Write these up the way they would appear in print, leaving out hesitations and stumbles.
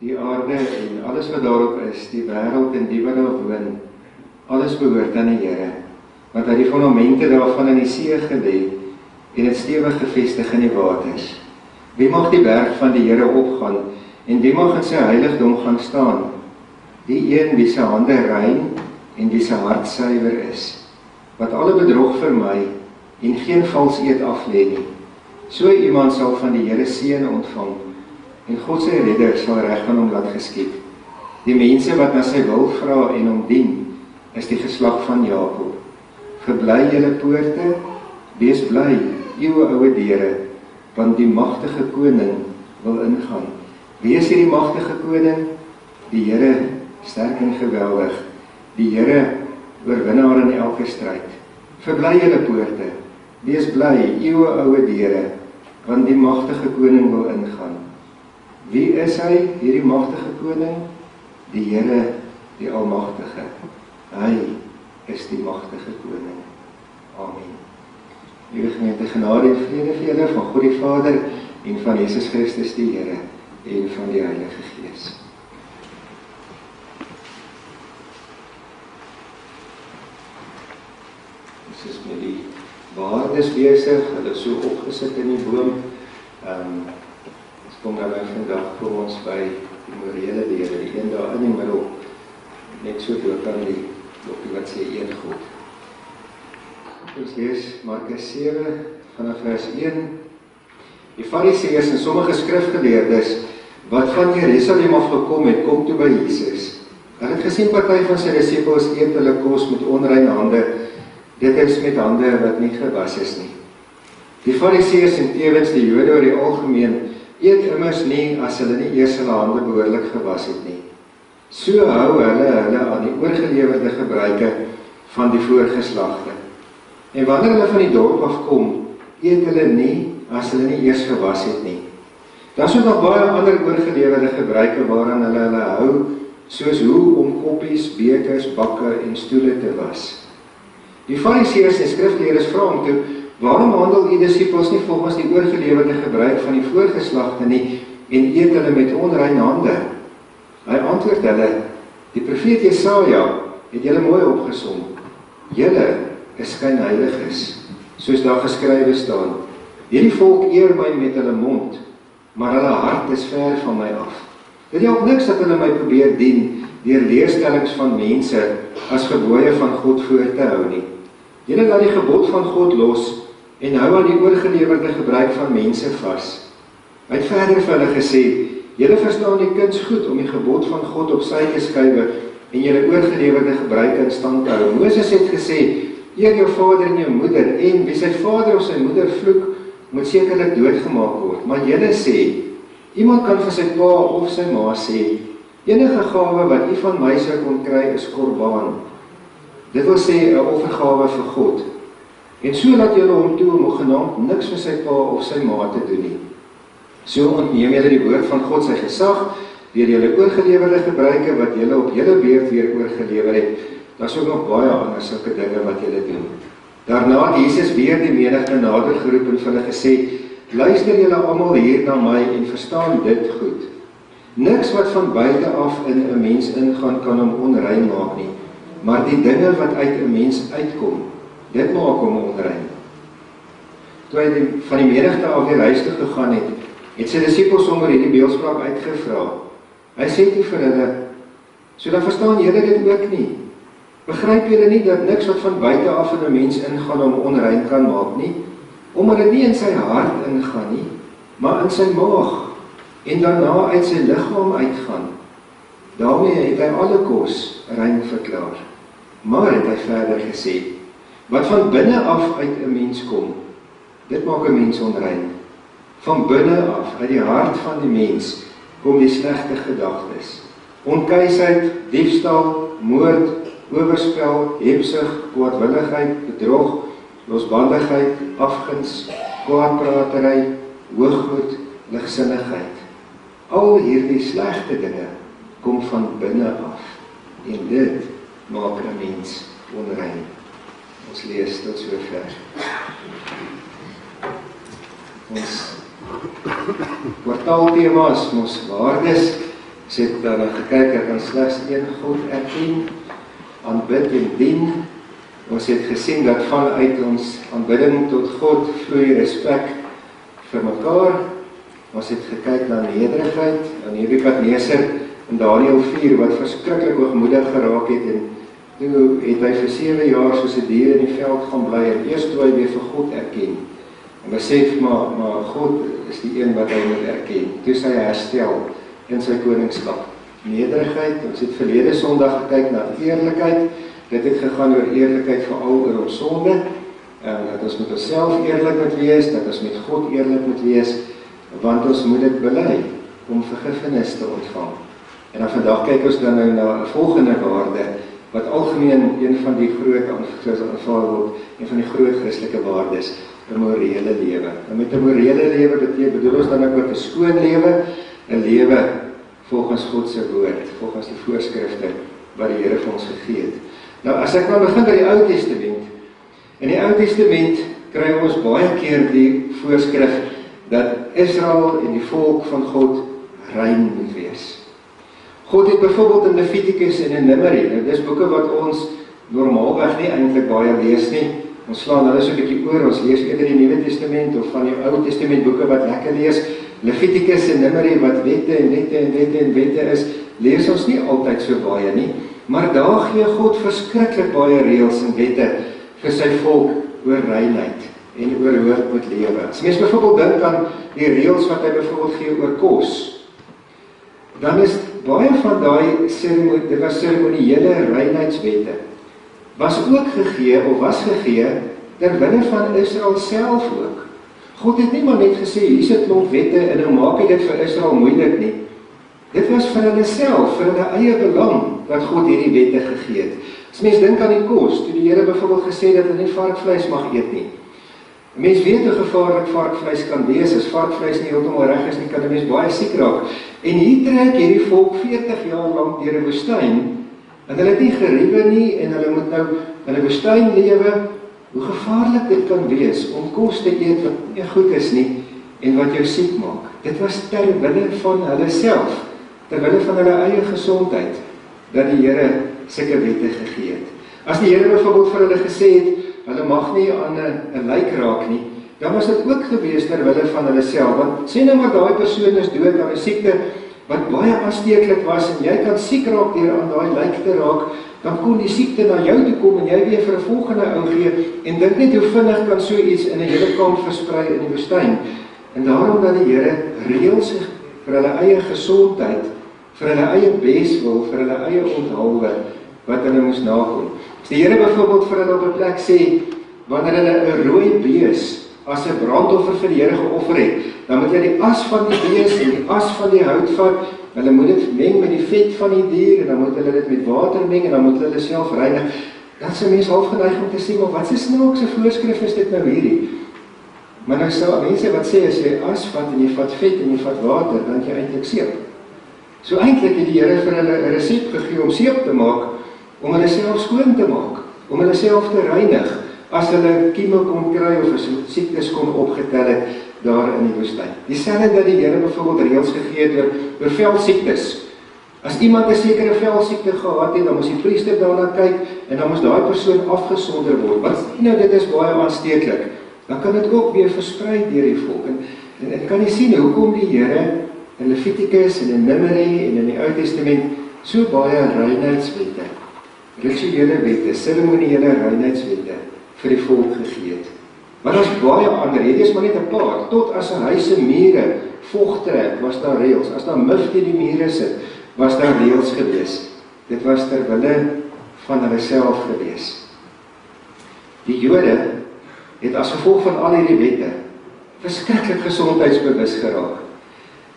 Die aarde en alles wat daarop is, die wêreld en die wat daar woon, alles behoort aan die Here, want hy die fondamente daarvan in die see gelê en dit stewig gevestig in die waters. Wie mag die berg van die Here opgaan en wie mag in sy heiligdom gaan staan? Die een wie sy hande rein en wie sy hart suiwer is, wat alle bedrog vermy en geen vals eed aflê nie. So iemand sal van die Here seën ontvang en God sy redder sal reg aan hom laat geskied. Die mense wat na sy wil vra en hom dien, is die geslag van Jakob. Verbly julle poorte, wees bly, eeuoue deure, want die magtige koning wil ingaan. Wie is hierdie magtige koning? Die Here, sterk en geweldig, die Here, oorwinnaar in elke stryd. Verbly julle poorte, wees bly, eeuoue deure, want die magtige koning wil ingaan. Wie is hy, hierdie magtige koning? Die Here, die Almagtige. Hy is die magtige koning. Amen. Liewe gemeente, genade en vrede vir julle van God die Vader en van Jesus Christus die Here en van die Heilige Gees. Ons is met die waardes besig, hulle is so opgesit in die boom. Kom dan vandag vir ons by die morele lewe, die een daar in die middel, net so dood aan die loppie wat sê een God. Ons lees Markus 7 vanaf vers 1. Die Fariseërs en sommige skrifgeleerdes wat van Jerusalem af gekom het, kom toe by Jesus. Hulle het gesien party van sy disippels eet hulle kos met onreine hande, dit is met hande wat nie gewas is nie. Die Fariseërs en tevens die Jode oor die algemeen eet immers nie as hulle nie eers hulle hande behoorlik gewas het nie. So hou hulle aan die oorgelewerde gebruike van die voorgeslagte. En wanneer hulle van die dorp afkom, eet hulle nie as hulle nie eers gewas het nie. Daar is ook nog baie ander oorgelewerde gebruike waaraan hulle hou, soos hoe om koppies, bekers, bakke en stoele te was. Die Fariseërs en skrifgeleerdes vra hom toe, waarom handel die disippels nie volgens die oorgelewerde gebruik van die voorgeslagte nie en eet hulle met onreine hande? Hy antwoord hulle, die profeet Jesaja het julle mooi opgesom. Julle is skynheiliges, soos daar geskrywe staan. Hierdie volk eer my met hulle mond, maar hulle hart is ver van my af. Dit help niks dat hulle my probeer dien deur leerstellings van mense as gebooie van God voor te hou nie. Julle laat die gebod van God los en hou aan die oorgelewerde gebruik van mense vas. Hy het verder vir hulle gesê, julle verstaan die kuns goed om die gebod van God op sy te skrywe en julle oorgelewerde gebruik in stand te hou. Moses het gesê, eer jou vader en jou moeder, en wie sy vader of sy moeder vloek, moet sekerlik doodgemaak word. Maar julle sê, iemand kan vir sy pa of sy ma sê, enige gawe wat u van my sou kon kry is korbaan. Dit wil sê 'n offergawe vir God. En so laat julle hom toe om genaamd niks vir sy pa of sy ma te doen nie. So ontneem julle die woord van God sy gesag deur julle oorgelewerde gebruike wat julle op julle beurt weer oorgelewer het. Daar is ook nog baie ander sulke dinge wat julle doen. Daarna het Jesus weer die menigte nader geroep en vir hulle gesê, luister julle almal hier na my en verstaan dit goed. Niks wat van buite af in 'n mens ingaan kan hom onrein maak nie. Maar die dinge wat uit 'n mens uitkom, dit maak hom onrein. Toe hy van die menigte af weer huis toe gegaan het sy disippels hom oor hierdie beeldspraak uitgevra. Hy sê toe vir hulle, so dan verstaan julle dit ook nie. Begryp julle nie dat niks wat van buite af in 'n mens ingaan hom onrein kan maak nie, omdat dit nie in sy hart ingaan nie, maar in sy maag en daarna uit sy liggaam uitgaan. Daarmee het hy alle kos rein verklaar. Maar het hy verder gesê, wat van binne af uit 'n mens kom, dit maak 'n mens onrein. Van binne af, uit die hart van die mens, kom die slegte gedagtes. Onkuisheid, diefstal, moord, oorspel, hebsug, kwaadwilligheid, bedrog, losbandigheid, afguns, kwaadpratery, hoogmoed, ligsinnigheid. Al hierdie slegte dinge kom van binne af en dit maak 'n mens onrein. Ons lees tot sover. Ons kwartaaltema is ons waardes. Ons het daarna gekyk, dat ons slegs een God erken, aanbid en dien. Ons het gesien dat vanuit ons aanbidding tot God vloei respek vir mekaar. Ons het gekyk na nederigheid, aan Nebukadneser in Daniël 4, wat verskriklik hoogmoedig geraak het, en toe het hy vir 7 jaar soos 'n dier in die veld gaan bly, en eers toe hy weer vir God erken, en besef, maar God is die een wat hy moet erken. Toe sy herstel in sy koningskap. Nederigheid, ons het verlede Sondag gekyk na eerlikheid. Dit het gegaan oor eerlikheid veral oor ons sonde, dat ons met onsself eerlik moet wees, dat ons met God eerlik moet wees, want ons moet dit bely om vergifnis te ontvang. En dan vandag kyk ons dan nou na 'n volgende waarde, wat algemeen een van die groot aanvaar word, een van die groot Christelike waardes, 'n morele lewe. En met 'n morele lewe bedoel ons dan ook met 'n skoon lewe, 'n lewe volgens God se woord, volgens die voorskrifte wat die Here vir ons gegee het. Nou, as ek nou begin by die Ou Testament, in die Ou Testament kry ons baie keer die voorskrif dat Israel en die volk van God rein moet wees. God het byvoorbeeld in Levitikus en in Numeri, nou dis boeke wat ons normaalweg nie eintlik baie lees nie. Ons slaan hulle so 'n bietjie oor, ons lees eerder die Nuwe Testament of van die Ou Testament boeke wat lekker lees. Levitikus en Numeri wat wette en wette en wette en wette is, lees ons nie altyd so baie nie, maar daar gee God verskriklik baie reëls en wette vir sy volk oor reinheid en oor hoe dit moet lewe. As mens byvoorbeeld dink aan die reëls wat hy byvoorbeeld gee oor kos, dan is baie van daai seremoniële reinheidswette was ook gegee of was gegee ter wille van Israel self ook. God het nie maar net gesê, hier is 'n klomp wette en nou maak hy dit vir Israel moeilik nie. Dit was vir hulle self, vir hulle eie belang, dat God hierdie wette gegee het. As mens dink aan die kos, toe die Here byvoorbeeld gesê dat hulle nie varkvleis mag eet nie. Mens weet hoe gevaarlik varkvleis kan wees, as varkvleis nie heeltemal reg is nie, kan 'n mens baie siek raak. En hier trek hierdie volk 40 jaar lank deur 'n woestyn, en hulle het nie geriewe nie, en hulle moet nou in 'n woestyn lewe. Hoe gevaarlik dit kan wees om kos te eet wat nie goed is nie, en wat jou siek maak. Dit was ter wille van hulle self, ter wille van hulle eie gesondheid, dat die Here sulke wette gegee het. As die Here byvoorbeeld vir hulle gesê het, hulle mag nie aan 'n lijk raak nie, dan was dit ook gewees ter wille van hulle self, want sê nou maar daai persoon is dood aan 'n siekte wat baie aansteeklik was, en jy kan siek raak deur aan daai lijk te raak, dan kon die siekte na jou toe kom, en jy weer vir 'n volgende ou gee, en dink net hoe vinnig kan so iets in 'n hele kamp versprei in die woestyn. En daarom dat die Here reëls vir hulle eie gesondheid, vir hulle eie beswil, vir hulle eie onthaalwe, wat hulle moes nakom. As die Here byvoorbeeld vir hulle op 'n plek sê, wanneer hulle 'n rooi bees as 'n brandoffer vir die Here geoffer het, dan moet jy die as van die bees en die as van die hout vat, hulle moet dit meng met die vet van die dier, en dan moet hulle dit met water meng, en dan moet hulle self reinig. Dan sou mense half geneig om te sê, maar wat 'n snaakse voorskrif is dit nou hierdie? Maar nou sou mense wat sê, as jy as vat en jy vat vet en jy vat water, dan het jy eintlik seep. So eintlik het die Here vir hulle 'n resep gegee om seep te maak, om hulle self skoon te maak, om hulle self te reinig, as hulle kieme kon kry of as siektes kon opgetel het daar in die woestyn. Dieselfde dat die Here byvoorbeeld reëls gegee het oor velsiektes. As iemand 'n sekere velsiekte gehad het, dan moes die priester daarna kyk, en dan moes daai persoon afgesonder word. Want nou dit is baie aansteeklik, dan kan dit ook weer versprei deur die volk. En ek kan nie sien hoekom die Here in Levitikus en in Numeri en in die Ou Testament so baie reinheidswette, rituele wette, seremoniële reinheidswette vir die volk gegee het. Maar daar's baie ander, hierdie is maar net 'n paar, tot as 'n huis se mure vog trek, was daar reëls. As daar mif teen die mure sit, was daar reëls gewees. Dit was ter wille van hulle self gewees. Die Jode het as gevolg van al hierdie wette verskriklik gesondheidsbewus geraak.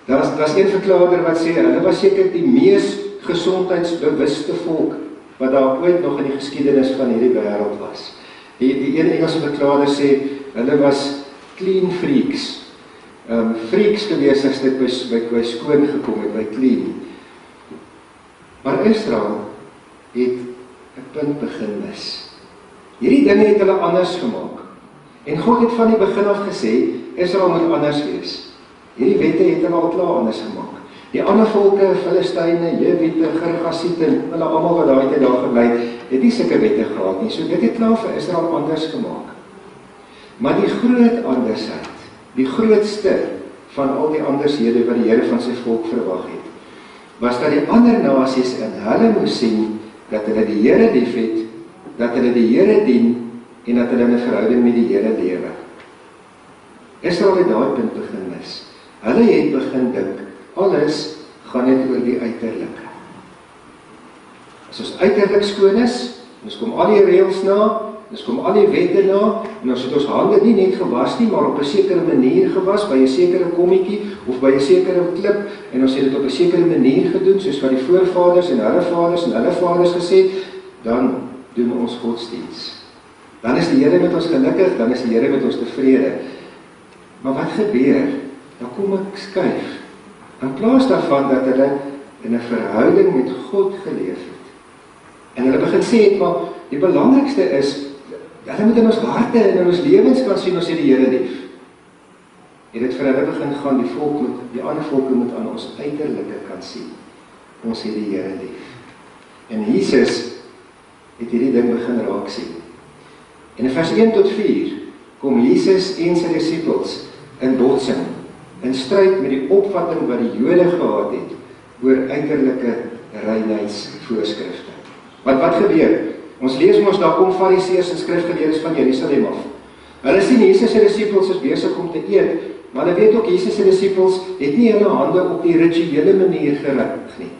Daar's een verklaarder wat sê, hulle was seker die mees gesondheidsbewuste volk wat daar ooit nog in die geskiedenis van hierdie wêreld was. Die een Engelse verklaarder sê, hulle was clean freaks. Freaks gewees as dit by skoon gekom het, by clean. Maar Israel het 'n punt begin mis. Hierdie dinge het hulle anders gemaak. En God het van die begin af gesê, Israel moet anders wees. Hierdie wette het hulle al klaar anders gemaak. Die ander volke, Filistyne, Jewiete, Girgasiete, hulle almal wat daai tyd daar gebly het nie sulke wette gehad nie. So dit het klaar vir Israel anders gemaak. Maar die groot andersheid, die grootste van al die andershede wat die Here van sy volk verwag het, was dat die ander nasies in hulle moes sien dat hulle die Here liefhet, dat hulle die Here dien en dat hulle in 'n verhouding met die Here lewe. Israel het daai punt begin mis. Hulle het begin dink, alles gaan net oor die uiterlike. As ons uiterlik skoon is, ons kom al die reëls na, ons kom al die wette na, en ons het ons hande nie net gewas nie, maar op 'n sekere manier gewas, by 'n sekere kommetjie, of by 'n sekere klip, en ons het dit op 'n sekere manier gedoen, soos wat die voorvaders en hulle vaders gesê, dan doen ons godsdiens. Dan is die Here met ons gelukkig, dan is die Here met ons tevrede. Maar wat gebeur? Dan kom ek skuif. In plaas daarvan dat hulle in 'n verhouding met God geleef het. En hulle begin sê, maar die belangrikste is, hulle moet in ons harte en in ons lewens kan sien, ons het die Here lief. Het dit vir hulle begin gaan, die ander volke moet aan ons uiterlike kan sien. Ons het die Here lief. En Jesus het hierdie ding begin raak sien. En in vers 1 tot 4 kom Jesus en sy disippels in botsing, in stryd met die opvatting wat die Jode gehad het oor uiterlike reinheidsvoorskrifte. Want wat gebeur? Ons lees mos daar kom Fariseërs en skrifgeleerdes van Jerusalem af. Hulle sien Jesus se disippels is besig om te eet, maar hulle weet ook Jesus se disippels het nie hulle hande op die rituele manier gerig nie.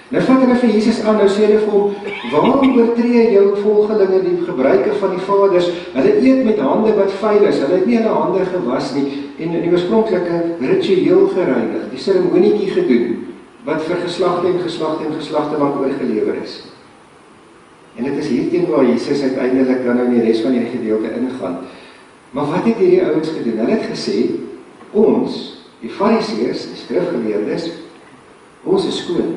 Nou vat hulle vir Jesus aan, nou sê hulle vir hom, waarom oortree jou volgelinge die gebruike van die vaders? Hulle eet met hande wat vuil is, hulle het nie hulle hande gewas nie, en die oorspronklike ritueel gereinig, die seremonietjie gedoen, wat vir geslagte en geslagte lank oorgelewer is. En dit is hierteen waar Jesus uiteindelik dan nou in die res van hierdie gedeelte ingaan. Maar wat het hierdie ouens gedoen? Hulle het gesê, ons, die Fariseërs, die skrifgeleerdes, ons is skoon.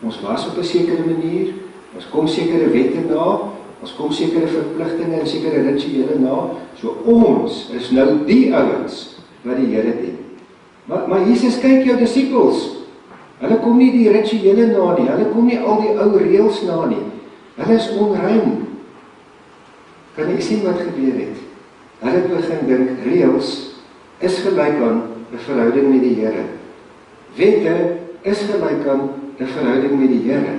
Ons was op 'n sekere manier, ons kom sekere wette na, ons kom sekere verpligtinge en sekere rituele na, so ons is nou die ouens wat die Here dien. Maar Jesus kyk jou disippels, hulle kom nie die rituele na nie, hulle kom nie al die ou reëls na nie, hulle is onrein. Kan jy sien wat gebeur het? Hulle het begin dink, reëls is gelyk aan 'n verhouding met die Here. Wette is gelyk aan 'n verhouding met die Here.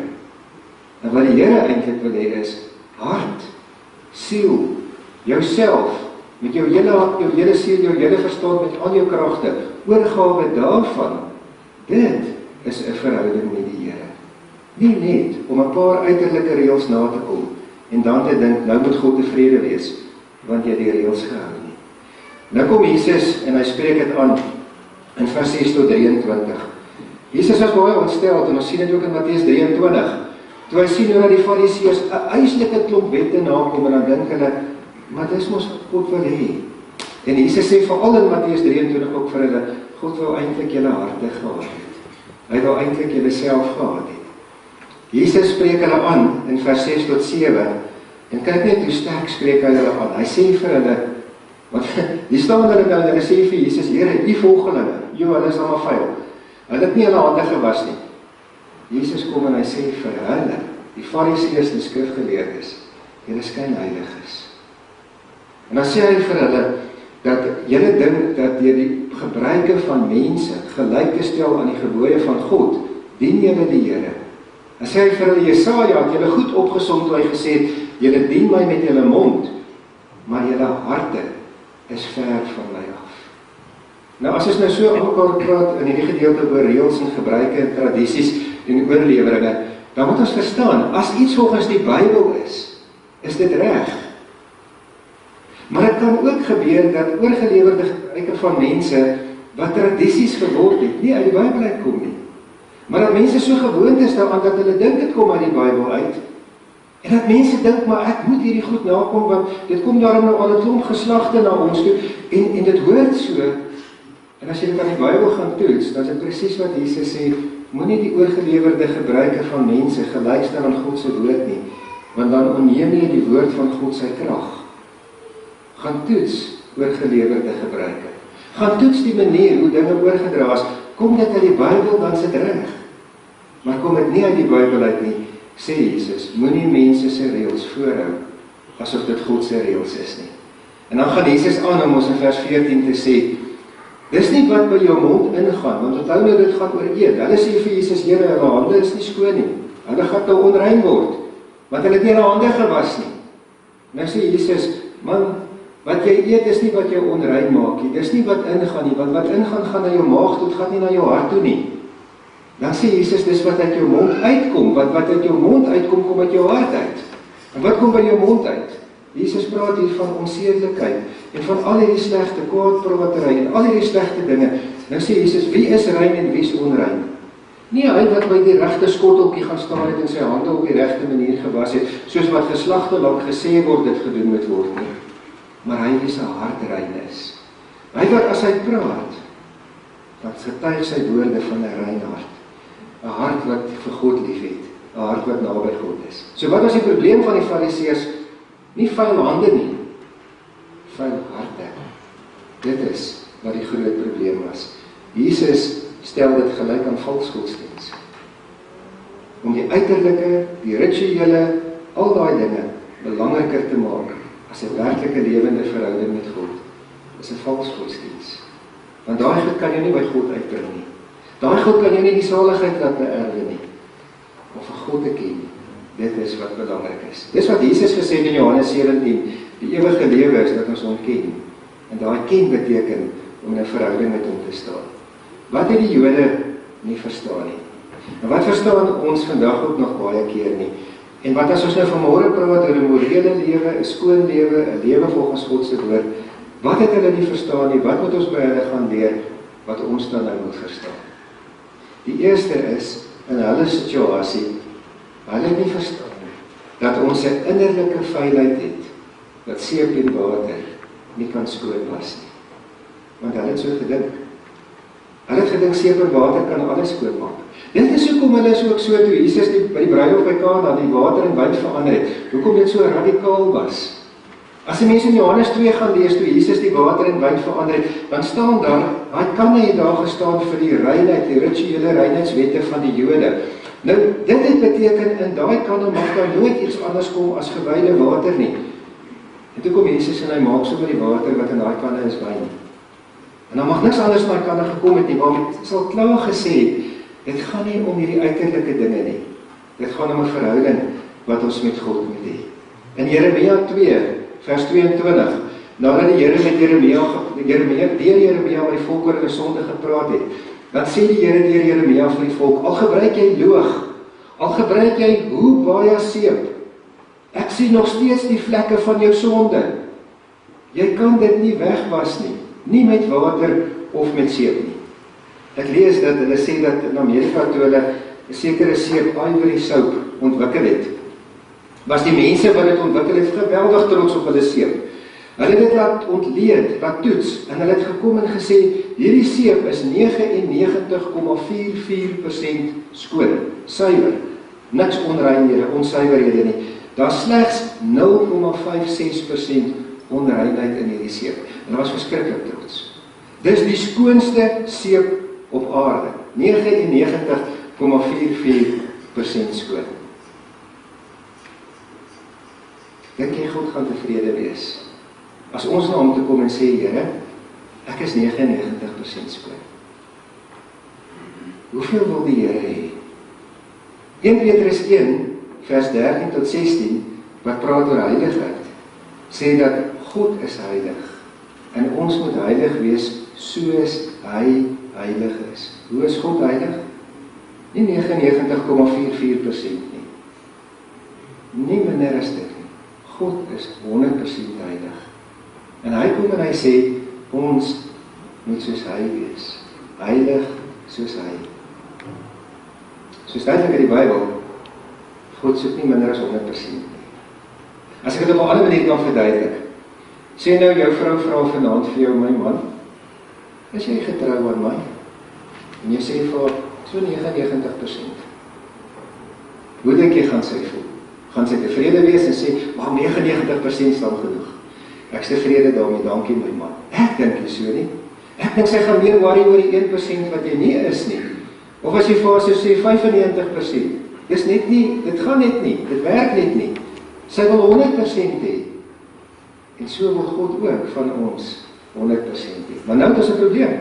En wat die Here eintlik wil hê is hart, siel, jouself, met jou hele hart, jou hele siel, jou hele verstand, met al jou kragte, oorgawe daarvan. Dit is 'n verhouding met die Here. Nie net om 'n paar uiterlike reëls na te kom en dan te dink, nou moet God tevrede wees, want jy het die reëls gehou nie. Nou kom Jesus en hy spreek dit aan in vers 6 tot 23. Jesus was baie ontsteld en ons sien dit ook in Matteus 23. Toe hy sien hoe dat die Fariseërs 'n eislike klomp wette nakom en dan dink hulle, maar dis mos wat God wil hê. En Jesus sê veral in Matteus 23 ook vir hulle, God wil eintlik julle harte gehad het. Hy wil eintlik julle self gehad het. Jesus spreek hulle aan in vers 6 tot 7 en kyk net hoe sterk spreek hy hulle aan. Hy sê vir hulle, want hier staan hulle nou en hulle sê vir Jesus, Here, u volgelinge, hulle is allemaal vuil. Hulle het nie hulle hande gewas nie. Jesus kom en hy sê vir hulle, die Fariseërs en skrifgeleerdes, julle skyn heilig is. En dan sê hy vir hulle, dat julle dink dat deur die gebruike van mense gelyk te stel aan die gebooie van God, dien julle die Here. En sê hy vir hulle, Jesaja het julle goed opgesom toe hy gesê het, julle dien my met julle mond, maar julle harte is ver van my af. Nou as ons nou so aan mekaar praat in hierdie gedeelte oor reëls en gebruike en tradisies en oorleweringe, dan moet ons verstaan, as iets volgens die Bybel is dit reg. Maar dit kan ook gebeur dat oorgelewerde gebruike van mense, wat tradisies geword het, nie uit die Bybel uitkom nie. Maar dat mense so gewoond is daaraan, dat hulle dink dit kom uit die Bybel uit, en dat mense dink, maar ek moet hierdie goed nakom, want dit kom daarom nou al 'n klomp geslagte na ons toe, en dit hoort so, en as jy dit aan die Bybel gaan toets, dan is dit presies wat Jesus sê, moenie die oorgelewerde gebruike van mense gelykstel aan God se woord nie, want dan onneem jy die woord van God sy krag. Gaan toets oorgelewerde gebruike. Gaan toets die manier hoe dinge oorgedra is. Kom dit uit die Bybel, dan is dit reg. Maar kom dit nie uit die Bybel uit nie, sê Jesus, moenie mense se reëls voorhou, asof dit God se reëls is nie. En dan gaan Jesus aan om ons in vers 14 te sê, dis nie wat by jou mond ingaan, want onthou nou dit gaan oor eet. Hulle sê vir Jesus, Here, hulle hande is nie skoon nie. Hulle gaan nou onrein word, want hulle het nie hulle hande gewas nie. Nou sê Jesus, man, wat jy eet is nie wat jou onrein maak nie, dis nie wat ingaan nie, want wat ingaan gaan na jou maag toe, dit gaan nie na jou hart toe nie. Dan sê Jesus, dis wat uit jou mond uitkom, wat uit jou mond uitkom, kom uit jou hart uit. En wat kom by jou mond uit? Jesus praat hier van onsedelikheid, en van al hierdie slegte kwaadpratery, en al hierdie slegte dinge. Nou sê Jesus, wie is rein en wie is onrein? Nie hy wat by die regte skotteltjie gaan staan het, en sy hande op die regte manier gewas het, soos wat geslagte lank gesê word, dit gedoen moet word nie. Maar hy wie sy hart rein is. Hy wat as hy praat, dan getuig sy woorde van 'n rein hart. 'n Hart wat vir God lief het, 'n hart wat naby God is. So wat was die probleem van die Fariseërs? Nie vuil hande nie, vuil harte. Dit is wat die groot probleem was. Jesus stel dit gelyk aan vals godsdiens. Om die uiterlike, die rituele, al daai dinge belangriker te maak as 'n werklike lewende verhouding met God, is 'n vals godsdiens. Want daai goed kan jy nie by God uitbring nie. Daai goed kan jy nie die saligheid laat beerwe nie. Of vir God te ken, dit is wat belangrik is. Dis wat Jesus gesê het in Johannes 17, die ewige lewe is dat ons hom ken. En daai ken beteken om in 'n verhouding met hom te staan. Wat het die Jode nie verstaan nie? En wat verstaan ons vandag ook nog baie keer nie? En wat as ons nou vanmôre praat oor 'n morele lewe, 'n skoon lewe, 'n lewe volgens God se woord, wat het hulle nie verstaan nie? Wat moet ons by hulle gaan leer wat ons dan nou moet verstaan? Die eerste is, in hulle situasie, hulle het nie verstaan dat ons 'n innerlike vuilheid het, dat seep en water nie kan skoon was nie. Want hulle het so gedink. Hulle het gedink seep en water kan alles skoon maak. Dit is hoekom hulle is ook so toe Jesus by die bruiloft by Kana die water in wyn verander het. Hoekom dit so radikaal was. As die mense in Johannes 2 gaan lees toe Jesus die water in wyn verander het, dan staan daar, hy kan nie daar gestaan vir die reinheid, die rituele reinheidswette van die Jode. Nou, dit het beteken, in daai kanne mag daar nooit iets anders kom as gewyde water nie. En toe kom Jesus en hy maak sommer die water wat in daai kanne is wyn. En dan mag niks anders in daai kanne gekom het nie, maar het sal klaar gesê, dit gaan nie om hierdie uiterlike dinge nie. Dit gaan om 'n verhouding wat ons met God moet hê. In Jeremia 2, vers 22, nadat die Here met Jeremia met die volk oor hulle sonde gepraat het, dan sê die Here deur Jeremia vir die volk, al gebruik jy loog, al gebruik jy hoe baie seep, ek sien nog steeds die vlekke van jou sonde. Jy kan dit nie wegwas nie, nie met water of met seep nie. Ek lees dat hulle sê dat in Amerika toe hulle 'n sekere seep, ivory soap, ontwikkel het, was die mense wat dit ontwikkel het geweldig trots op hulle seep. Hulle het dit laat ontleed, laat toets, en hulle het gekom en gesê, hierdie seep is 99,44% skoon, suiwer, niks onreinhede, onsuiverhede nie. Daar slegs 0,56% onreinheid in hierdie seep. En dat was verskriklik trots. Dis die skoonste seep op aarde, 99,44% skoon. Dink jy God gaan tevrede wees? As ons na hom toe kom en sê, Here, ek is 99% skoon. Hoeveel wil die Here hê? 1 Petrus 1, vers 13 tot 16, wat praat oor heiligheid, sê dat God is heilig, en ons moet heilig wees, soos hy heilig is. Hoe is God heilig? Nie 99,44% nie. Nie minder as dit nie. God is 100% heilig. En hy kom en hy sê, ons moet soos hy wees. Heilig soos hy. Soos duidelik in die Bybel, God soek nie minder as 100% nie. As ek dit op 'n ander manier kan verduidelik, sê nou jou vrou vra vanaand vir jou, my man, is jy getrou aan my? En jy sê vir haar, so 99%. Hoe dink jy gaan sy voel? Gaan sy tevrede wees en sê, maar 99% is dan genoeg. Ek is tevrede daarmee, dankie my man. Ek dink nie so nie. Ek dink sy gaan meer worry oor die 1% wat jy nie is nie. Of as jy vir haar so sê 95%. Dis net nie, dit gaan net nie, dit werk net nie. Sy wil 100% hê. En so wil God ook van ons 100% hê. Maar nou is 'n probleem.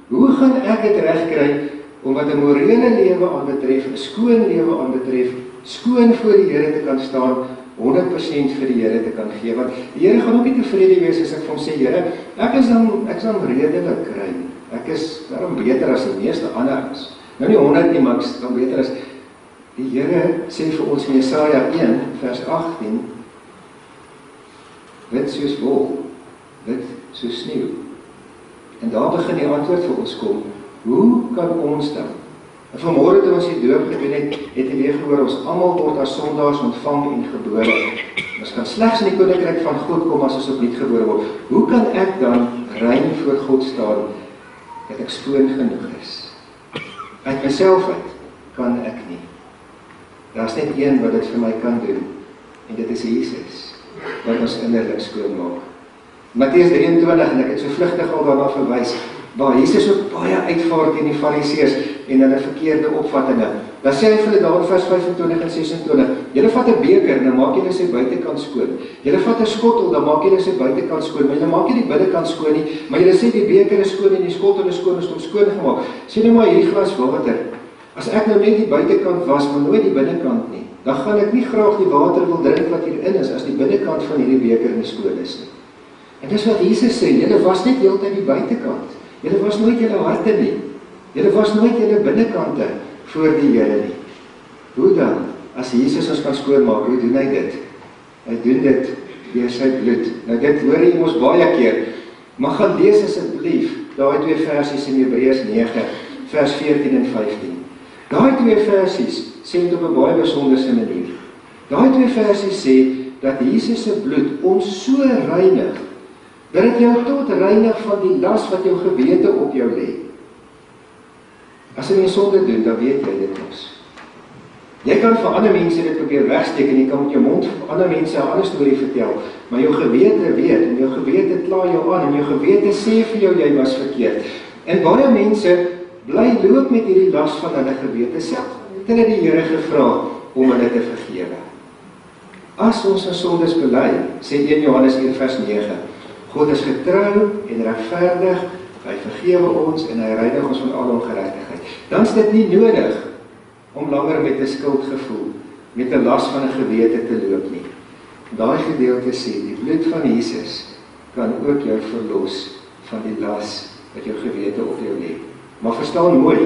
Hoe gaan ek dit regkry om wat 'n morele lewe aanbetref, 'n skoon lewe aanbetref, skoon voor die Here te kan staan, 100% vir die Here te kan gee? Want die Here gaan ook nie tevrede wees as ek vir hom sê, Here, ek is dan redelik kry. Ek is daarom beter as die meeste ander is. Nou nie 100 nie, maar ek is dan beter as die Here sê vir ons in Jesaja 1 vers 18, wit soos wol, wit soos sneeu. En daar begin die antwoord vir ons kom. Hoe kan ons dan? En vanmôre toe ons die doop gedoen het jy weer gehoor, ons almal word as sondaars ontvang en gebore. Ons kan slegs in die koninkryk van God kom as ons opnuut gebore word. Hoe kan ek dan rein voor God staan, dat ek skoon genoeg is? Uit myself uit kan ek nie. Daar is net een wat dit vir my kan doen, en dit is Jesus, wat ons innerlik skoon maak. Matteus 23, en ek het so vlugtig al daarna verwys, waar Jesus ook baie uitvaar teen die Fariseërs en hulle verkeerde opvattinge. Dan sê hy vir hulle daar in vers 25 en 26, julle vat 'n beker, dan maak julle sy buitekant skoon. Julle vat 'n skottel, dan maak julle sy buitekant skoon, maar julle maak nie die binnekant skoon nie, maar julle sê die beker is skoon en die skottel is skoon, is hom skoon gemaak. Sê nou maar hierdie glas water. As ek nou net die buitekant was, maar nooit die binnekant nie, dan gaan ek nie graag die water wil drink wat hierin is, as die binnekant van hierdie beker nie skoon is nie. En dis wat Jesus sê, julle was net heeltyd die buitekant. Julle was nooit julle harte nie. Julle was nooit julle binnekante voor die Here nie. Hoe dan? As Jesus ons kan skoonmaak, hoe doen hy dit? Hy doen dit deur sy bloed. Nou dit hoor jy mos baie keer. Maar gaan lees asseblief daai 2 versies in Hebreërs 9, vers 14 en 15. Daai 2 versies sê dit op 'n baie besonderse manier. Daai 2 versies sê dat Jesus se bloed ons so reinig, dat dit jou tot reinig van die las wat jou gewete op jou lê. As jy sonde doen, dan weet jy dit mos. Jy kan vir ander mense dit probeer wegsteek en jy kan met jou mond vir ander mense 'n ander storie vertel, maar jou gewete weet en jou gewete kla jou aan en jou gewete sê vir jou jy was verkeerd. En baie mense bly loop met hierdie las van hulle gewete self. Het hulle die Here gevra om hulle te vergewe. As ons ons sondes bely, sê 1 Johannes 1 vers 9, God is getrou en regverdig, hy vergewe ons en hy reinig ons van alle ongeregtigheid. Dan is dit nie nodig om langer met 'n skuldgevoel, met 'n las van 'n gewete te loop nie. Daai gedeelte sê, die bloed van Jesus kan ook jou verlos van die las wat jou gewete op jou lê. Maar verstaan mooi,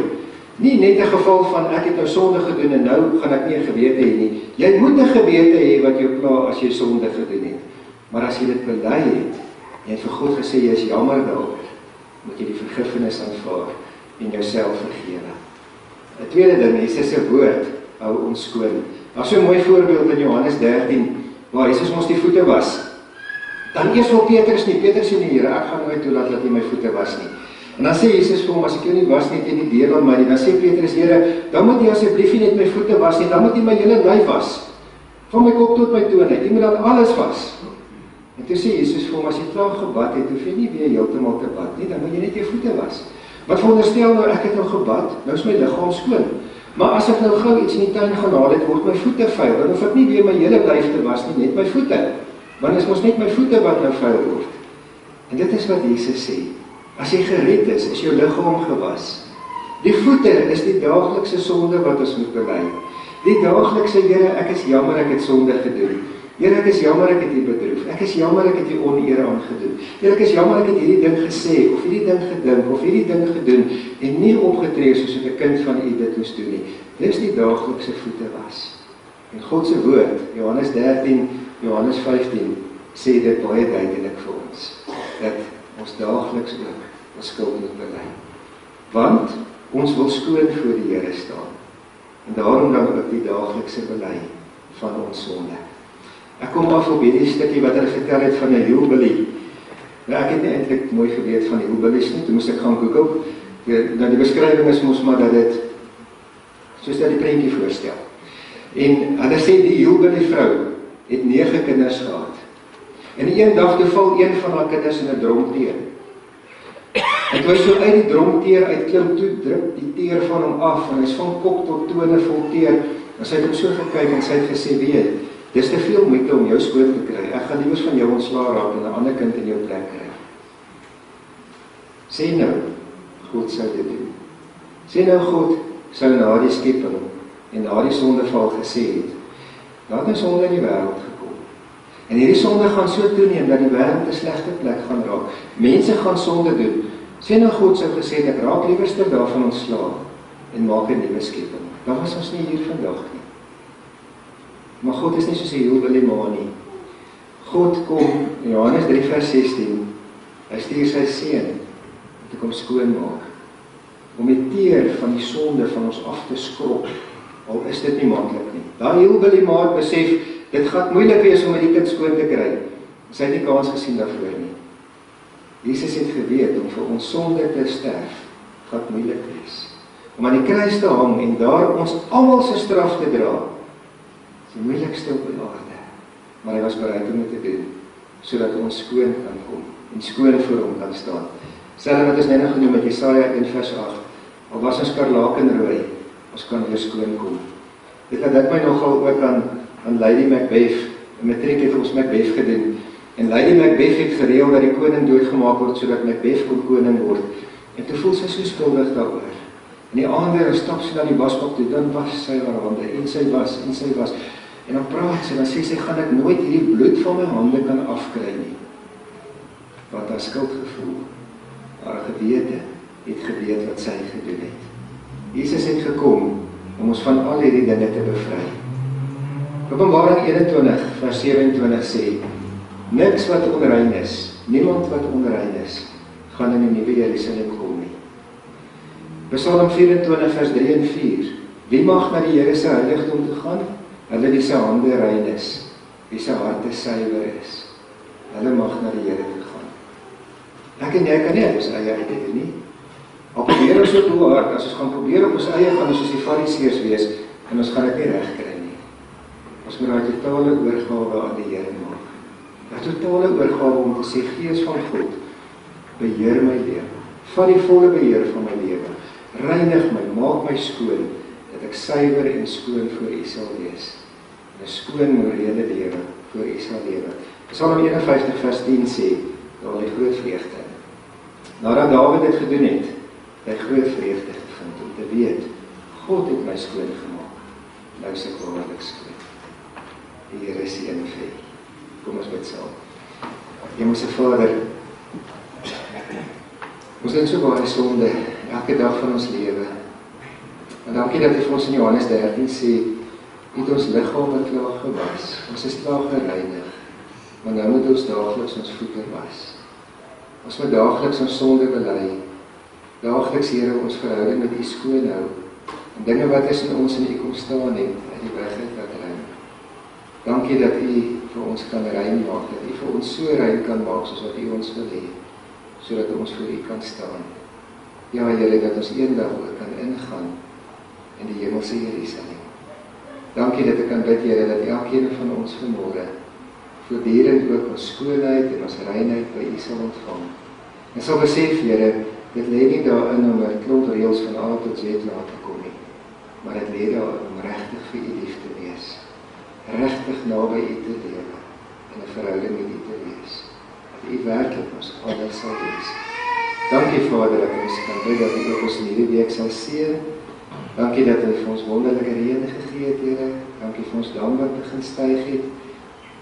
nie net 'n geval van ek het nou sonde gedoen en nou gaan ek nie 'n gewete hê nie. Jy moet 'n gewete hê wat jou pla as jy sonde gedoen het. Maar as jy dit bely het, jy het vir God gesê jy is jammer daaroor, moet jy die vergifnis aanvaar en jouself vergewe. 'n Tweede ding, Jesus se woord hou ons skoon. Daar's so 'n mooi voorbeeld in Johannes 13, waar Jesus ons die voete was. Dan eers wil Petrus sê nie, Here, ek gaan nooit toelaat dat jy my voete was nie. En dan sê Jesus vir hom, as ek jou nie was nie, het jy nie deel aan my nie. Dan sê Petrus, Here, dan moet jy asseblief nie net my voete was nie, dan moet jy my hele lyf was. Van my kop tot my tone, jy moet dan alles was. En toe sê Jesus vir hom, as jy klaar gebad het, hoef jy nie weer heeltemal te bad nie, dan moet jy net jou voete was. Wat veronderstel nou, ek het nou gebad, nou is my liggaam skoon. Maar as ek nou gou iets in die tuin gaan haal het, word my voete vuil, dan hoef ek nie weer my hele lyf te was nie, net my voete. Want is mos net my voete wat nou vuil word. En dit is wat Jesus sê. As jy gered is jou liggaam gewas. Die voete is die daaglikse sonde wat ons moet bely. Die daaglikse, Here, ek is jammer ek het sonde gedoen. Here, ek is jammer ek het U bedroef. Ek is jammer ek het U oneer aangedoen. Here, ek is jammer ek het hierdie ding gesê, of hierdie ding gedink, of hierdie ding gedoen, en nie opgetree soos 'n kind van U dit moes doen nie. Dis die daaglikse voete was. En God se woord, Johannes 13, Johannes 15, sê dit baie duidelik vir ons, dat ons daagliks ook ons skuld moet bely. Want ons wil skoon voor die Here staan. En daarom dan ook die daaglikse bely van ons sonde. Ek kom af op hierdie stukkie wat hulle vertel het van 'n hillbilly. Nou, ek het nie eintlik mooi geweet van die hillbillies nie, toe moes ek gaan Google. Die beskrywing is mos maar dat dit, soos dat die prentjie voorstel. En hulle sê die hillbilly vrou het 9 kinders gehad. En een dag toe val een van haar kinders in 'n dromteer. En toe hy so uit die dromteer uitklim, toe drup die teer van hom af, en hy is van kop tot tone vol teer. En sy het hom so gekyk en sy het gesê, weet jy, dis te veel moeite om jou skoon te kry. Ek gaan liewers van jou ontslaa raak en 'n ander kind in jou plek kry. Sê nou, God sou dit doen. Sê nou God sou na die skepping en na die sondeval gesê het, laat ons sonde in die wêreld gekom. En hierdie sonde gaan so toeneem dat die wêreld 'n slegte plek gaan raak. Mense gaan sonde doen. Sê nou God sou gesê het, ek raak liewerster daarvan ontslaa en maak 'n nuwe skepping. Dan was ons nie hier vandag nie. Maar God is nie soos 'n hillbilly ma nie. God kom, in Johannes 3 vers 16, hy stuur sy seun om te kom skoonmaak, om die teer van die sonde van ons af te skrob, al is dit nie maklik nie. Daai hillbilly ma het besef, dit gaan moeilik wees om die kind skoon te kry. Sy het nie kans gesien daarvoor nie. Jesus het geweet, om vir ons sonde te sterf, gaan moeilik wees. Om aan die kruis te hang en daar ons almal se straf te dra, is die moeilikste op die aarde. Maar hy was bereid om dit te doen, sodat ons skoon kan kom, en skoon voor hom kan staan. Selfs wat ons net nou genoem het, Jesaja 1 vers 8, al was ons skarlakenrooi, ons kan weer skoon kom. Dit laat my nogal ook aan Lady Macbeth, in matriek het ons Macbeth gedoen, en Lady Macbeth het gereël dat die koning doodgemaak word, sodat Macbeth kon koning word, en toe voel sy so skuldig daaroor. En die ander stap sy na die wasbak toe, dan was sy haar hande, en sy was, en dan praat sy, dan sê sy, gaan ek nooit hierdie bloed van my hande kan afkry nie. Want haar skuldgevoel, haar gewete, het geweet wat sy gedoen het. Jesus het gekom, om ons van al hierdie dinge te bevry. Openbaring 21 vers 27 sê, niks wat onrein is, niemand wat onrein is, gaan in die nuwe Jerusalem kom nie. Psalm 24 vers 3 en 4, wie mag na die Here se heiligdom toe gaan? Hulle wie se hande rein is, wie se harte suiwer is, hulle mag na die Here toe gaan. Ek en jy kan nie ons eie uit dit nie. Al probeer ons ook hoe hard, as ons gaan probeer op ons eie, gaan ons soos die Fariseërs wees, en ons gaan dit nie reg kry nie. Ons moet daai totale oorgawe aan die Here maak. Daai totale oorgawe om te sê, Gees van God, beheer my lewe. Vat die volle beheer van my lewe. Reinig my, maak my skoon, dat ek suiwer en skoon voor U sal wees. 'n skoon morele lewe voor U sal lewe. Psalm 51 vers 10 sê, daar lê groot vreugde. Nadat Dawid dit gedoen het, hy groot vreugde gevind om te weet, God het my skoon gemaak. Nou is ek waarlik skoon. Die Here seën vir. Kom ons bid saam. Hemelse Vader, ons het so baie sonde elke dag van ons lewe. En dankie dat U vir ons in Johannes 13 sê, U het ons liggame klaar gewas. Ons is klaar gereinig. Maar nou moet ons daagliks ons voete was. Ons moet daagliks ons sonde bely. Daagliks, Here, ons verhouding met U skoon hou. En dinge wat tussen ons en U kom staan het, uit die weg uit laat ruim. Dankie dat U vir ons kan rein maak, dat U vir ons so rein kan maak, soos wat U ons wil hê, sodat ons voor U kan staan. Ja, Here, dat ons eendag ook kan ingaan in die hemelse Jerusalem. Dankie dat ek kan bid, Here, dat elkeen van ons vanmôre voortdurend ook ons skoonheid en ons reinheid by U sal ontvang. En sal besef, Here, dit lê nie daarin om 'n klomp reëls van A tot Z laat te kom nie, maar dit lê daarin om regtig vir U lief te wees, regtig naby U te lewe, en 'n verhouding met U te wees, dat U werklik ons alles sal wees. Dankie, Vader, dat ons kan bid dat U ook ons nuwe week sal seën. Dankie dat U vir ons wonderlike reën gegee het, Here. Dankie vir ons dam wat begin styg het.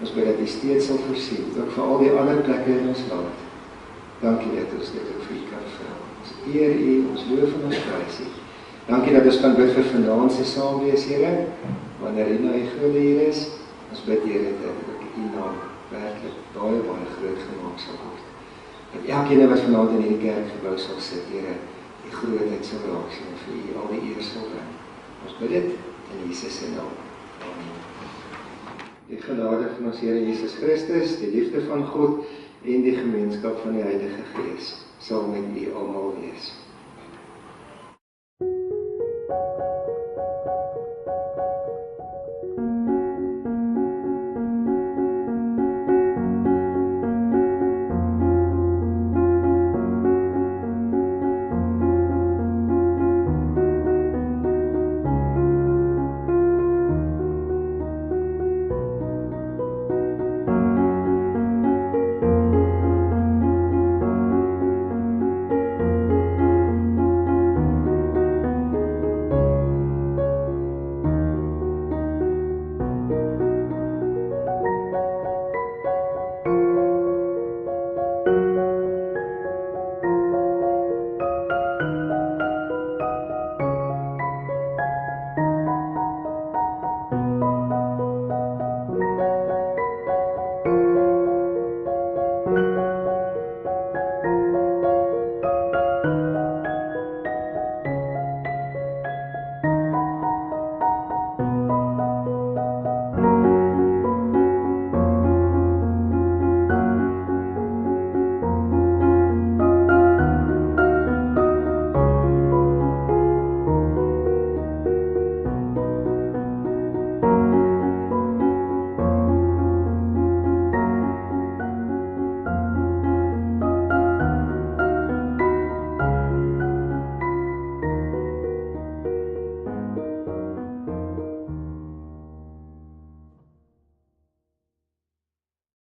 Ons bid dat U steeds sal voorsien, ook vir al die ander plekke in ons land. Dankie dat ons dit ook vir U kan vra. Ons eer U, ons loof en ons prys U. Dankie dat ons kan bid vir vanaand se saamwees, Here, wanneer U na U gode hier is. Ons bid, Here, dat ook U naam werklik baie, baie groot gemaak sal word. Dat elkeen wat vanaand in hierdie kerkgebou sal sit, Here, die grootheid sal raak sien en vir U al die eer sal bring. Ons bid dit in Jesus se naam. Amen. Die genade van ons Here Jesus Christus, die liefde van God en die gemeenskap van die Heilige Gees sal met U almal wees.